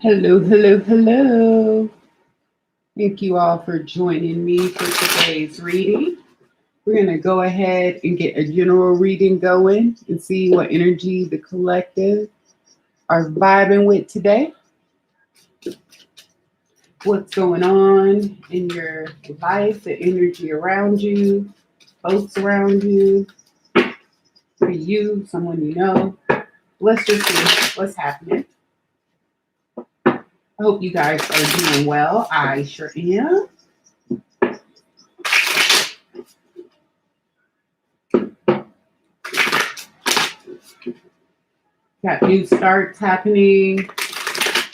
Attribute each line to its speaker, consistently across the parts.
Speaker 1: Hello, hello, hello. Thank you all for joining me for today's reading. We're going to go ahead and get a general reading going and see what energy the collective are vibing with today. What's going on in your life, the energy around you, folks around you, for you, someone you know. Let's just see what's happening. I hope you guys are doing well. I sure am. Got new starts happening,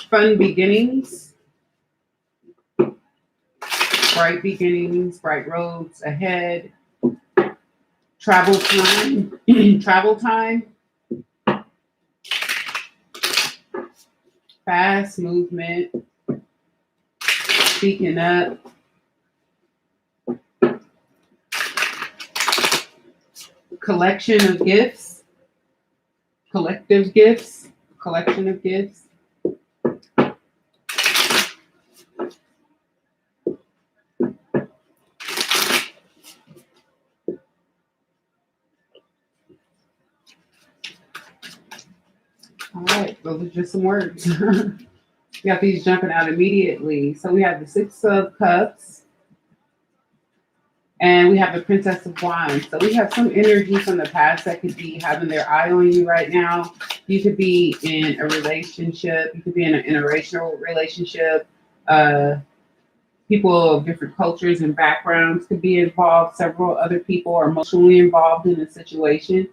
Speaker 1: fun beginnings, bright beginnings, bright roads ahead, travel time, travel time, fast movement, speaking up, collection of gifts, collective gifts, collection of gifts. All right, those are just some words. We got these jumping out immediately. So we have the Six of Cups and we have the Princess of Wands. So we have some energy from the past that could be having their eye on you right now. You could be in a relationship. You could be in an interracial relationship. People of different cultures and backgrounds could be involved. Several other people are emotionally involved in a situation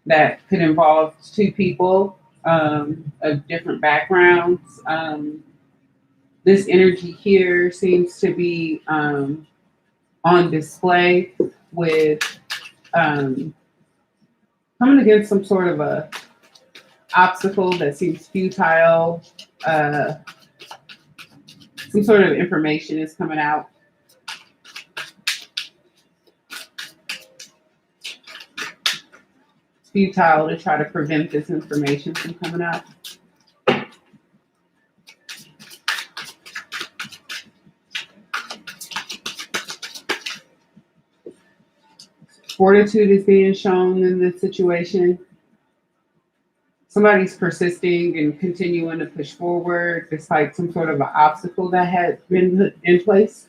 Speaker 1: that could involve two people of different backgrounds. This energy here seems to be on display with coming against some sort of a obstacle that seems futile. Some sort of information is coming out. It's futile to try to prevent this information from coming out. Fortitude is being shown in this situation. Somebody's persisting and continuing to push forward despite some sort of an obstacle that had been in place.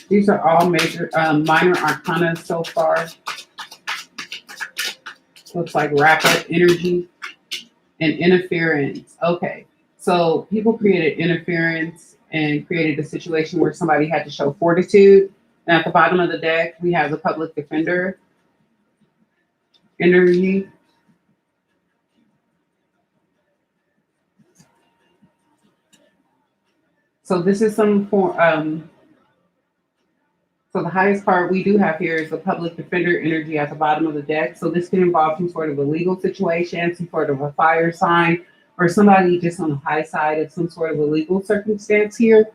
Speaker 1: These are all major, minor arcana so far. Looks like wrap-up energy and interference. Okay, so people created interference and created a situation where somebody had to show fortitude. And at the bottom of the deck, we have the public defender energy. So this is some form. So the highest card we do have here is the public defender energy at the bottom of the deck. So this can involve some sort of a legal situation, some sort of a fire sign, or somebody just on the high side of some sort of a legal circumstance here,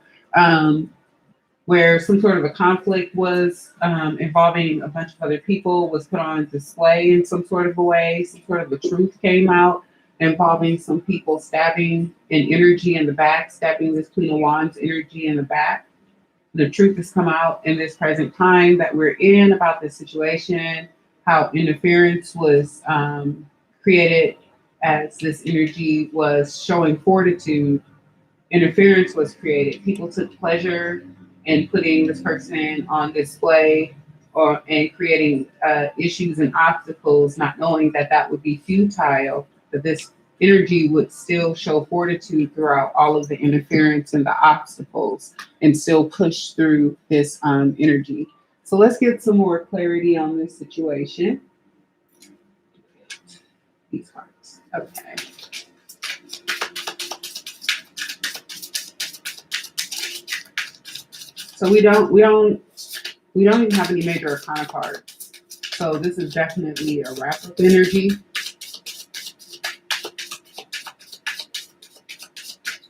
Speaker 1: where some sort of a conflict was involving a bunch of other people was put on display in some sort of a way. Some sort of a truth came out involving some people stabbing an energy in the back, stabbing this Queen of Wands energy in the back. The truth has come out in this present time that we're in about this situation, how interference was created as this energy was showing fortitude. Interference was created. People took pleasure in putting this person on display and creating issues and obstacles, not knowing that that would be futile, that this energy would still show fortitude throughout all of the interference and the obstacles and still push through this energy. So let's get some more clarity on this situation. These cards. Okay. So we don't even have any major arcana cards. So this is definitely a wrap-up energy.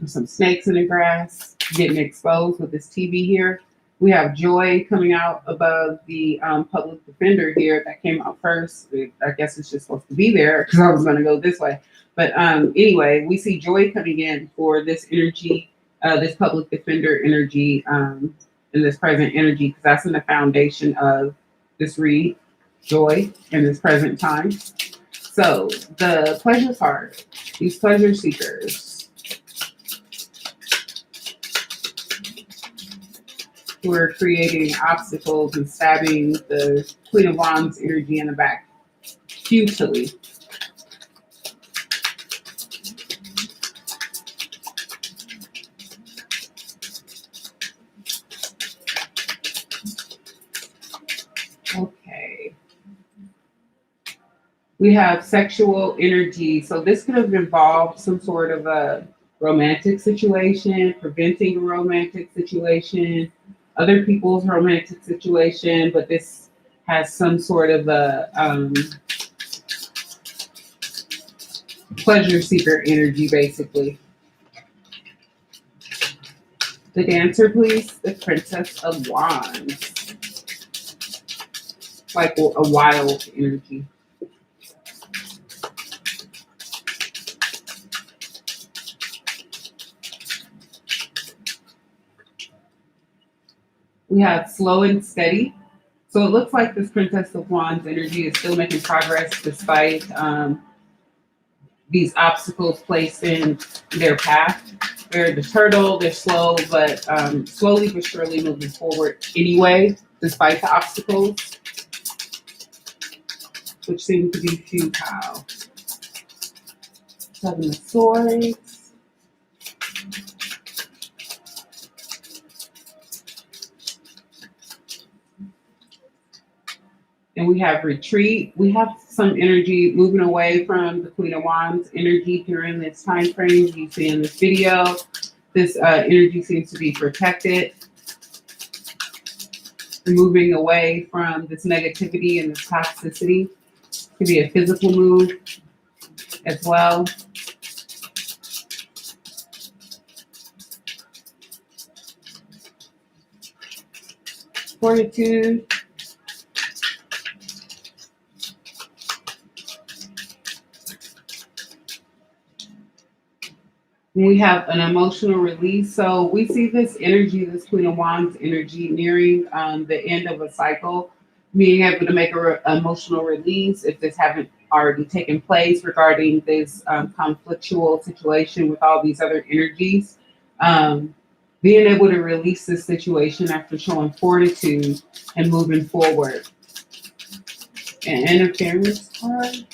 Speaker 1: Some snakes in the grass getting exposed with this TV here. We have joy coming out above the public defender here that came out first. I guess it's just supposed to be there because I was going to go this way. But anyway, we see joy coming in for this energy, this public defender energy, in this present energy, because that's in the foundation of this read, joy in this present time. So the pleasure card, these pleasure seekers who are creating obstacles and stabbing the Queen of Wands energy in the back futilely. Okay. We have sexual energy. So this could have involved some sort of a romantic situation, preventing a romantic situation, other people's romantic situation, but this has some sort of a pleasure seeker energy, basically. The dancer, please. The Princess of Wands. Like a wild energy. We have slow and steady. So it looks like this Princess of Wands energy is still making progress despite these obstacles placed in their path. They're the turtle, they're slow, but slowly but surely moving forward anyway, despite the obstacles, which seem to be futile. Seven of Swords. And we have retreat. We have some energy moving away from the Queen of Wands energy during this time frame. You see in this video, this energy seems to be protected, moving away from this negativity and this toxicity. It could be a physical move as well. Fortitude. We have an emotional release. So we see this energy, this Queen of Wands energy, nearing the end of a cycle, being able to make an emotional release if this haven't already taken place regarding this conflictual situation with all these other energies. Being able to release this situation after showing fortitude and moving forward. An interference card.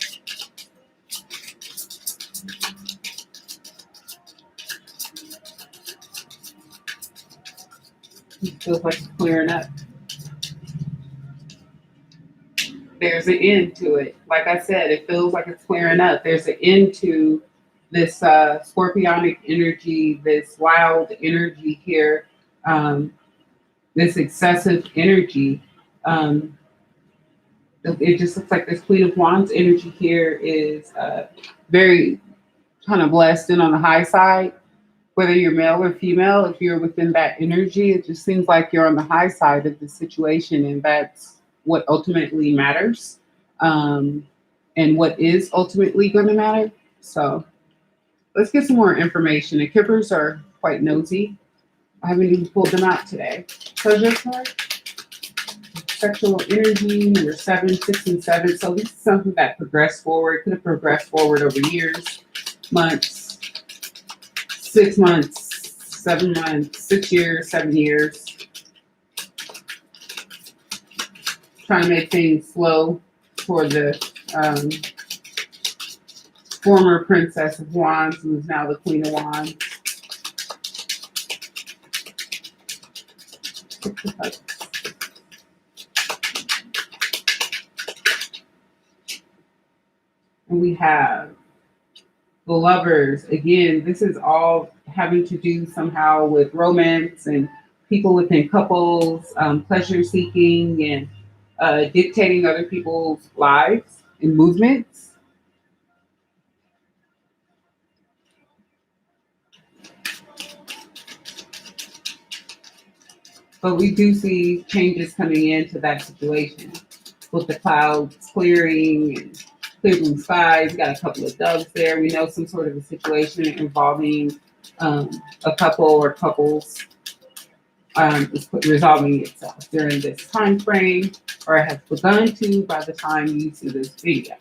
Speaker 1: It feels like it's clearing up. There's an end to it. Like I said, it feels like it's clearing up. There's an end to this scorpionic energy, this wild energy here, this excessive energy. It just looks like this Queen of Wands energy here is very kind of blessed and on the high side. Whether you're male or female, if you're within that energy, it just seems like you're on the high side of the situation, and that's what ultimately matters, and what is ultimately going to matter. So let's get some more information. The Kippers are quite nosy. I haven't even pulled them out today. Pleasure card, sexual energy, number 7, 6, and 7. So this is something that progressed forward, could have progressed forward over years, months, 6 months, 7 months, 6 years, 7 years. Trying to make things slow for the former Princess of Wands, who is now the Queen of Wands. And we have the Lovers. Again, this is all having to do somehow with romance and people within couples, pleasure seeking, and dictating other people's lives and movements. But we do see changes coming into that situation with the clouds clearing and clear blue skies. Got a couple of doves there. We know some sort of a situation involving a couple or couples is resolving itself during this time frame, or has begun to by the time you see this video.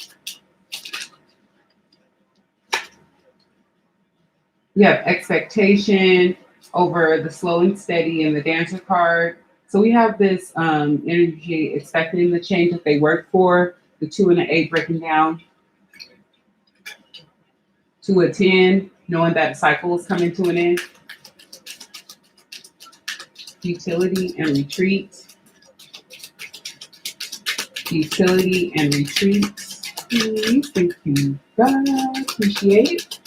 Speaker 1: We have expectation over the slow and steady in the Dancer card. So we have this energy expecting the change that they work for. The 2 and the 8 breaking down to a 10, knowing that cycle is coming to an end. Futility and retreat. Futility and retreat. Please, thank you, God. Appreciate it.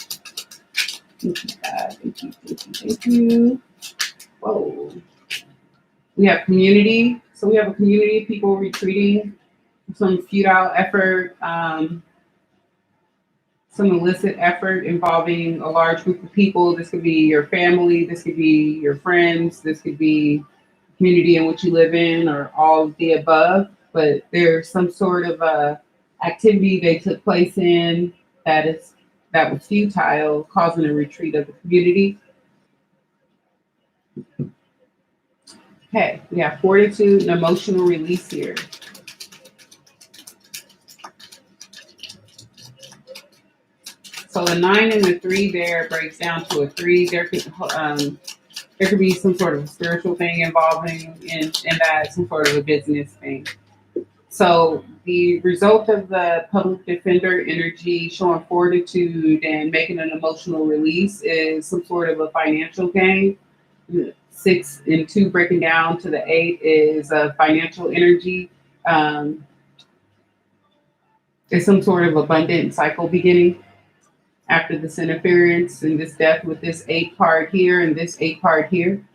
Speaker 1: Thank you, God. Thank you, thank you, thank you. Whoa. We have community. So we have a community of people retreating, some futile effort, some illicit effort involving a large group of people. This could be your family, this could be your friends, this could be the community in which you live in, or all of the above. But there's some sort of activity they took place in that was futile, causing a retreat of the community. Okay, we have fortitude and emotional release here. So the 9 and the 3 there breaks down to a 3. There could be some sort of spiritual thing involving in that, some sort of a business thing. So the result of the public defender energy showing fortitude and making an emotional release is some sort of a financial gain. 6 and 2 breaking down to the 8 is a financial energy. It's some sort of abundant cycle beginning after this interference and this death with this 8 card here and this 8 card here.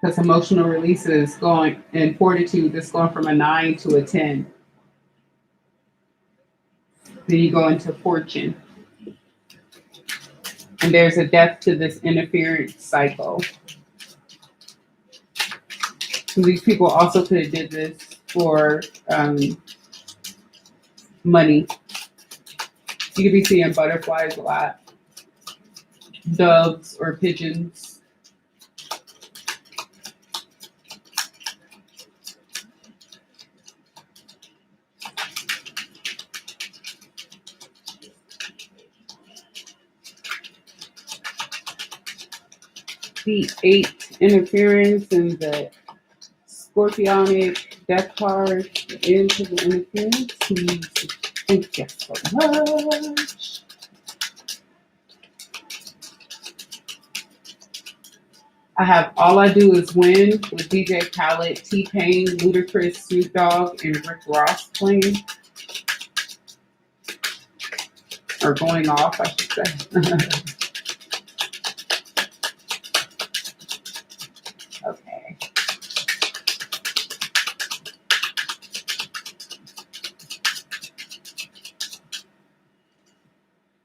Speaker 1: Because emotional release is going, and fortitude is going from a 9 to a 10. Then you go into fortune. And there's a death to this interference cycle. So these people also could have did this for money. You could be seeing butterflies a lot, doves or pigeons. The 8 interference and the Scorpionic death card into the interference. Please, thank you so much. I have All I Do Is Win with DJ Khaled, T-Pain, Ludacris, Snoop Dogg, and Rick Ross playing. Or going off, I should say. Okay.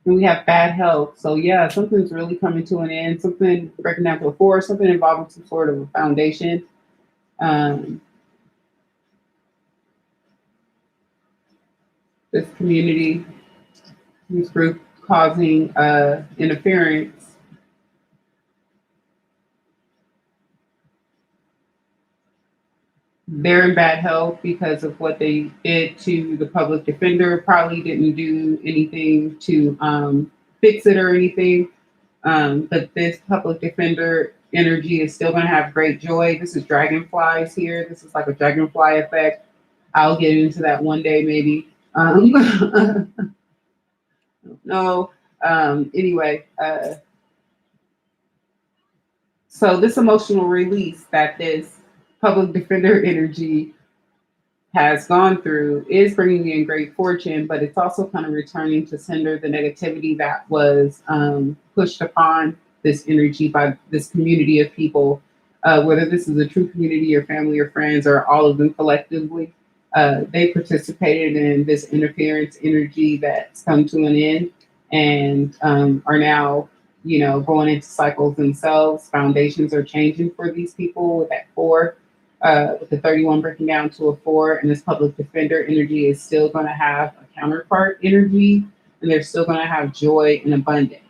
Speaker 1: And we have bad health. So yeah, something's really coming to an end. Something breaking down to a 4, something involving some sort of a foundation. This community, this group causing interference. They're in bad health because of what they did to the public defender. Probably didn't do anything to fix it or anything. But this public defender energy is still going to have great joy. This is dragonflies here. This is like a dragonfly effect. I'll get into that one day, maybe. No. Anyway, so this emotional release that this public defender energy has gone through is bringing in great fortune, but it's also kind of returning to sender the negativity that was pushed upon this energy by this community of people, whether this is a true community or family or friends or all of them collectively. They participated in this interference energy that's come to an end. and are now, going into cycles themselves. Foundations are changing for these people with that four, with the 31 breaking down to a four, and this public defender energy is still going to have a counterpart energy, and they're still going to have joy and abundance.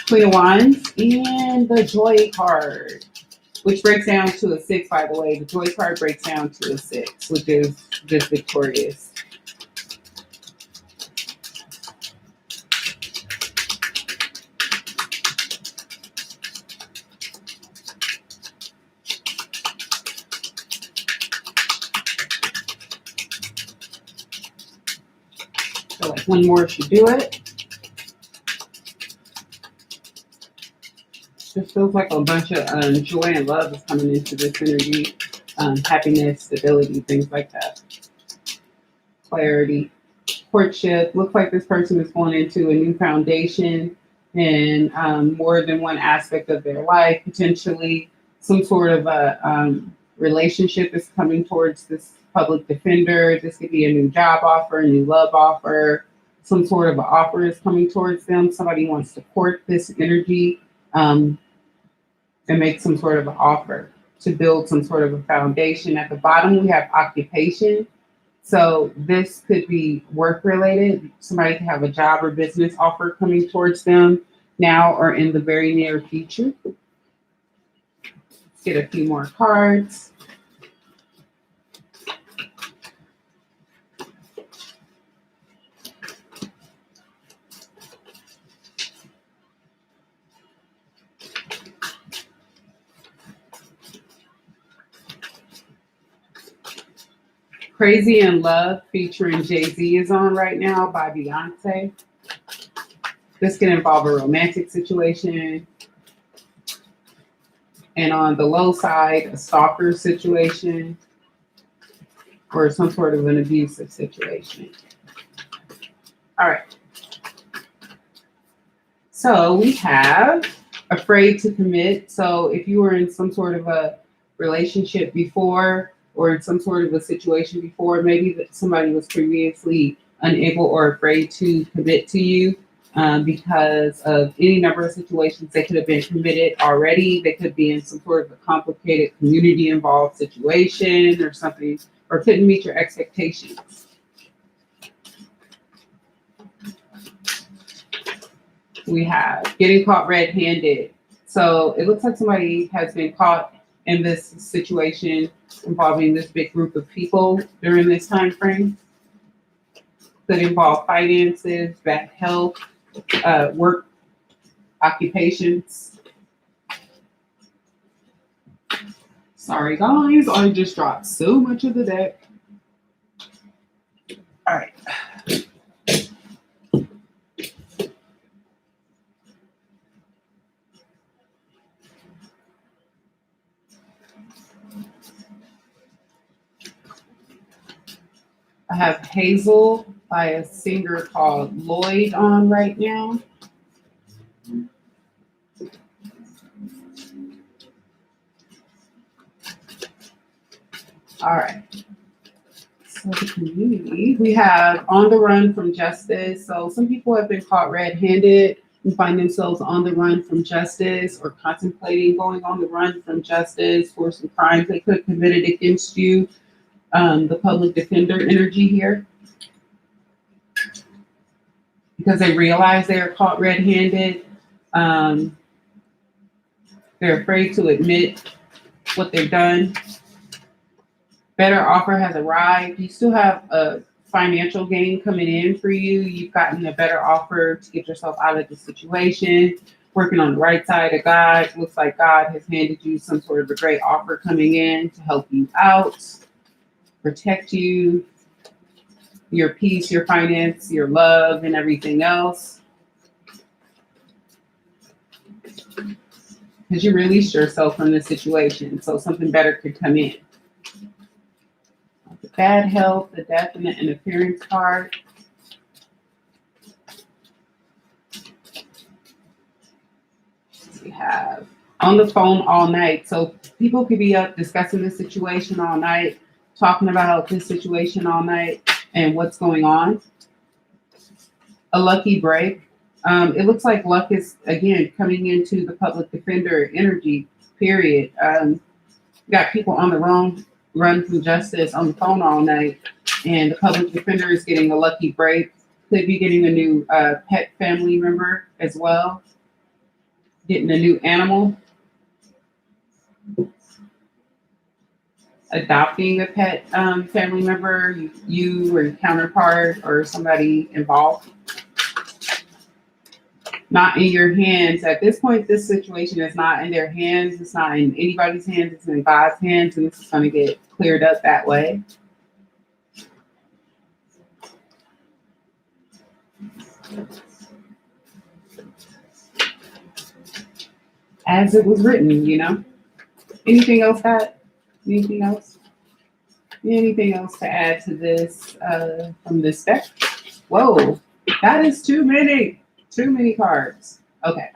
Speaker 1: Queen of Wands and the Joy card, which breaks down to a six, by the way. The Joy card breaks down to a six, which is just victorious. So like one more should do it. Just feels like a bunch of joy and love is coming into this energy. Happiness, stability, things like that. Clarity. Courtship. Looks like this person is going into a new foundation in more than one aspect of their life. Potentially some sort of a relationship is coming towards this public defender. This could be a new job offer, a new love offer. Some sort of an offer is coming towards them. Somebody wants to court this energy and make some sort of an offer to build some sort of a foundation. At the bottom, we have occupation. So this could be work related. Somebody could have a job or business offer coming towards them now or in the very near future. Let's get a few more cards. Crazy in Love featuring Jay-Z is on right now by Beyonce. This can involve a romantic situation. And on the low side, a stalker situation or some sort of an abusive situation. All right. So we have afraid to commit. So if you were in some sort of a relationship before, or in some sort of a situation before, maybe that somebody was previously unable or afraid to commit to you because of any number of situations. They could have been committed already. They could be in some sort of a complicated community involved situation or something, or couldn't meet your expectations. We have getting caught red-handed. So it looks like somebody has been caught in this situation involving this big group of people during this time frame. Could involve finances, bad health, work, occupations. Sorry guys, I just dropped so much of the deck. All right. I have Hazel by a singer called Lloyd on right now. All right. So the community, we have on the run from justice. So some people have been caught red-handed and find themselves on the run from justice or contemplating going on the run from justice for some crimes they could have committed against you. The public defender energy here, because they realize they are caught red-handed. They're afraid to admit what they've done. Better offer has arrived. You still have a financial gain coming in for you. You've gotten a better offer to get yourself out of the situation. Working on the right side of God. Looks like God has handed you some sort of a great offer coming in to help you out, protect you, your peace, your finance, your love, and everything else. Because you released yourself from the situation, so something better could come in. The bad health, the death, and the interference card. We have on the phone all night. So people could be up discussing the situation all night. talking about this situation all night and what's going on. A lucky break. It looks like luck is again coming into the public defender energy. Period. Got people on the run from justice on the phone all night, and the public defender is getting a lucky break. Could be getting a new pet family member as well. Getting a new animal. Adopting a pet family member, you or your counterpart or somebody involved. Not in your hands. At this point, this situation is not in their hands. It's not in anybody's hands. It's in God's hands, and it's going to get cleared up that way. As it was written, you know. Anything else, Pat? Anything else? Anything else to add to this from this deck? Whoa, that is too many. Too many cards. Okay.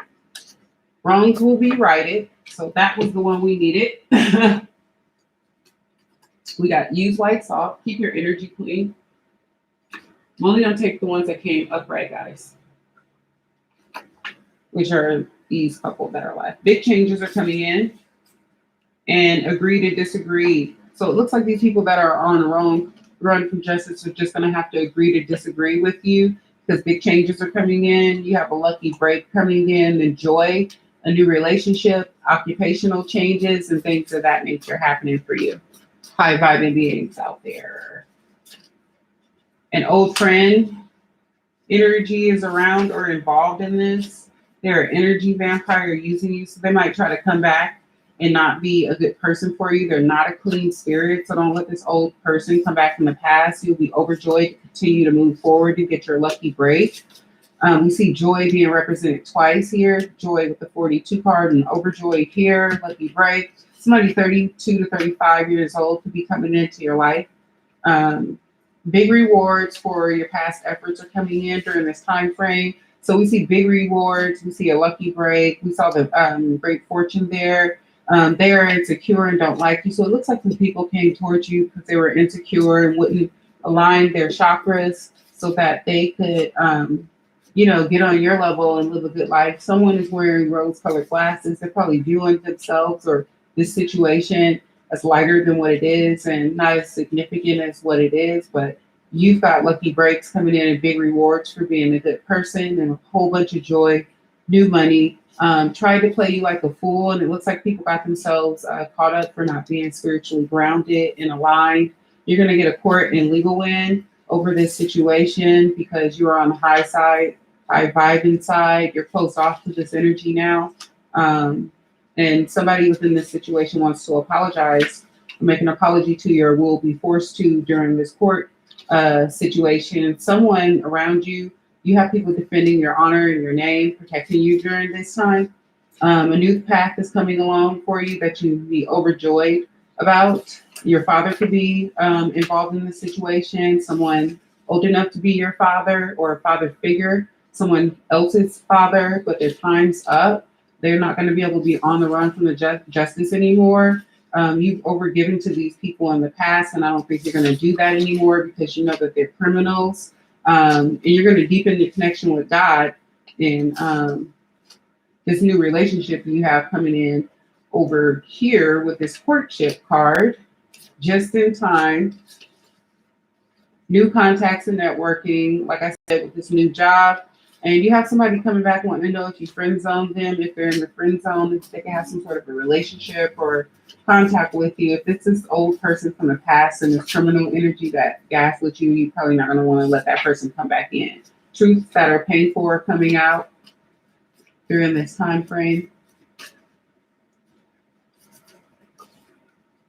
Speaker 1: Wrongs will be righted. So that was the one we needed. We got use lights off. Keep your energy clean. I'm only going to take the ones that came upright, guys. Which are these couple that are left. Big changes are coming in. And agree to disagree. So it looks like these people that are on the wrong run from justice are just going to have to agree to disagree with you. Because big changes are coming in. You have a lucky break coming in, and joy, a new relationship, occupational changes, and things of that nature happening for you. High vibing beings out there. An old friend energy is around or involved in this. They're an energy vampire using you, so they might try to come back and not be a good person for you. They're not a clean spirit, so don't let this old person come back from the past. You'll be overjoyed to continue to move forward to get your lucky break. We see joy being represented twice here. Joy with the 42 card and overjoyed here, lucky break. Somebody 32 to 35 years old could be coming into your life. Big rewards for your past efforts are coming in during this time frame. So we see big rewards. We see a lucky break. We saw the great fortune there. They are insecure and don't like you. So it looks like some people came towards you because they were insecure and wouldn't align their chakras so that they could, get on your level and live a good life. Someone is wearing rose-colored glasses. They're probably viewing themselves or this situation as lighter than what it is and not as significant as what it is. But you've got lucky breaks coming in and big rewards for being a good person and a whole bunch of joy, new money. Tried to play you like a fool, and it looks like people got themselves caught up for not being spiritually grounded and aligned. You're going to get a court and legal win over this situation because you are on the high side, high vibing side. You're closed off to this energy now. And somebody within this situation wants to apologize, make an apology to you, or will be forced to during this court situation. Someone around you, you have people defending your honor and your name, protecting you during this time. A new path is coming along for you that you'd be overjoyed about. Your father could be involved in the situation, someone old enough to be your father or a father figure, someone else's father, but their time's up. They're not going to be able to be on the run from the justice anymore. You've overgiven to these people in the past, and I don't think you're going to do that anymore because you know that they're criminals. And you're going to deepen your connection with God in this new relationship you have coming in over here with this courtship card, just in time. New contacts and networking, like I said, with this new job. And you have somebody coming back wanting to know if you friend zone them, if they're in the friend zone, if they can have some sort of a relationship or contact with you. If it's this old person from the past and this criminal energy that gaslit you, you're probably not going to want to let that person come back in. Truths that are painful are coming out during this time frame.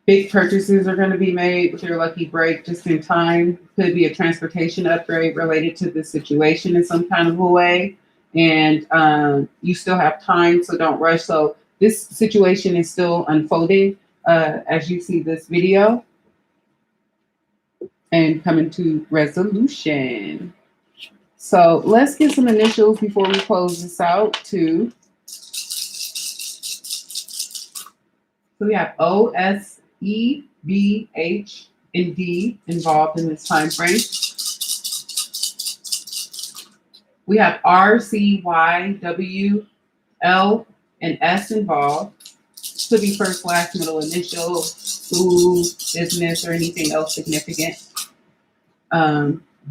Speaker 1: Big purchases are going to be made with your lucky break just in time. Could be a transportation upgrade related to the situation in some kind of a way. And you still have time, so don't rush. So this situation is still unfolding as you see this video and coming to resolution. So let's get some initials before we close this out too. So we have OSEBH and D involved in this time frame. We have R, C, Y, W, L, and S involved. Could be first, last, middle, initial, food, business, or anything else significant.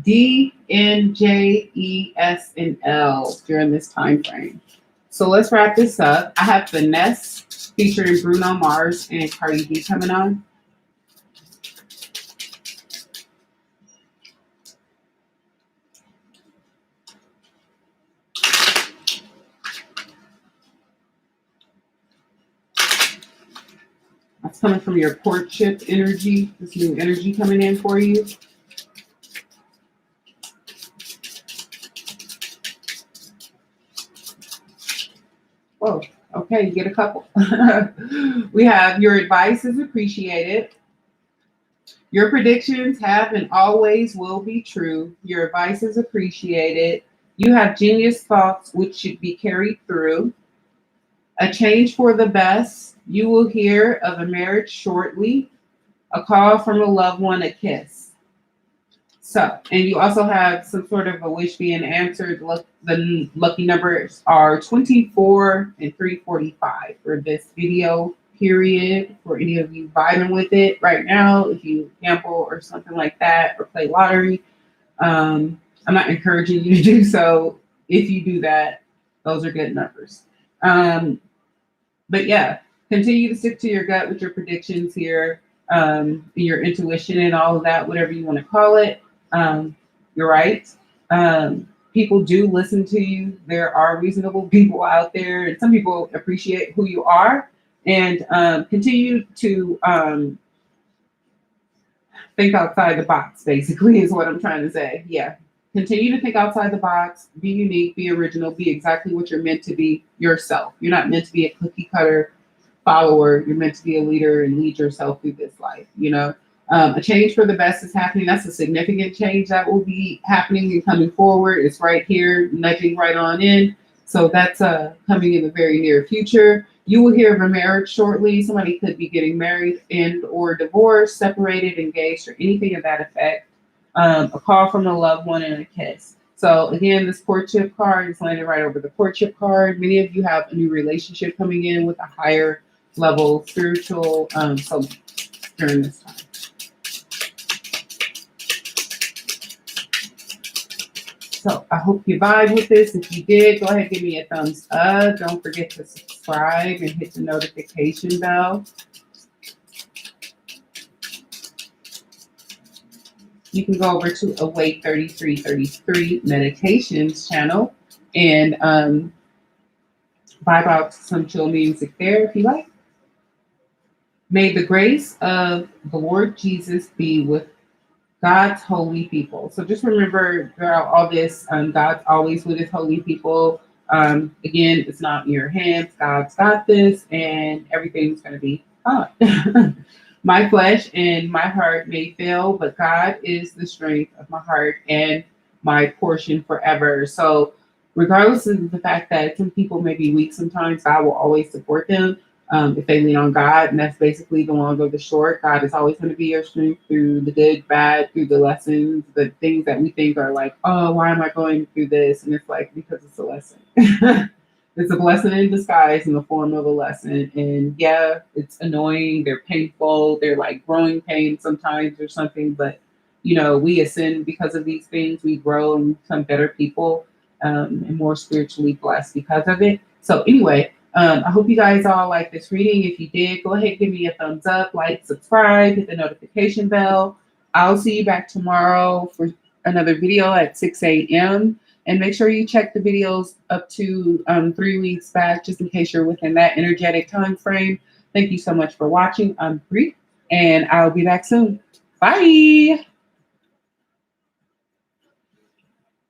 Speaker 1: D, N, J, E, S, and L during this time frame. So let's wrap this up. I have Finesse featuring Bruno Mars and Cardi B coming on. That's coming from your courtship energy, this new energy coming in for you. Whoa, okay, you get a couple. We have your advice is appreciated. Your predictions have and always will be true. Your advice is appreciated. You have genius thoughts which should be carried through. A change for the best. You will hear of a marriage shortly. A call from a loved one, a kiss. So, and you also have some sort of a wish being answered. The lucky numbers are 24 and 345 for this video period. For any of you vibing with it right now, if you gamble or something like that, or play lottery, I'm not encouraging you to do so. If you do that, those are good numbers. But yeah, continue to stick to your gut with your predictions here, your intuition and all of that, whatever you want to call it. You're right. People do listen to you. There are reasonable people out there, and some people appreciate who you are. And continue to think outside the box, basically, is what I'm trying to say. Yeah. Continue to think outside the box, be unique, be original, be exactly what you're meant to be yourself. You're not meant to be a cookie cutter follower. You're meant to be a leader and lead yourself through this life. You know, a change for the best is happening. That's a significant change that will be happening and coming forward. It's right here, nudging right on in. So that's coming in the very near future. You will hear of a marriage shortly. Somebody could be getting married and or divorced, separated, engaged, or anything of that effect. A call from a loved one and a kiss. So again, this courtship card is landing right over the courtship card. Many of you have a new relationship coming in with a higher level spiritual soul during this time. So I hope you vibe with this. If you did, go ahead and give me a thumbs up. Don't forget to subscribe and hit the notification bell. You can go over to Awake 3333 Meditations channel and vibe out to some chill music there if you like. May the grace of the Lord Jesus be with God's holy people. So just remember throughout all this, God's always with his holy people. Again, it's not in your hands. God's got this and everything's going to be fine. My flesh and my heart may fail, but God is the strength of my heart and my portion forever. So regardless of the fact that some people may be weak sometimes, God will always support them if they lean on God. And that's basically the long or the short. God is always going to be your strength through the good, bad, through the lessons, the things that we think are like, oh, why am I going through this? And it's like, because it's a lesson. It's a blessing in disguise in the form of a lesson. And yeah, it's annoying. They're painful. They're like growing pains sometimes or something. But, you know, we ascend because of these things. We grow and become better people and more spiritually blessed because of it. So anyway, I hope you guys all like this reading. If you did, go ahead, give me a thumbs up, like, subscribe, hit the notification bell. I'll see you back tomorrow for another video at 6 a.m. And make sure you check the videos up to 3 weeks back, just in case you're within that energetic time frame. Thank you so much for watching. I'm Bri, and I'll be back soon. Bye.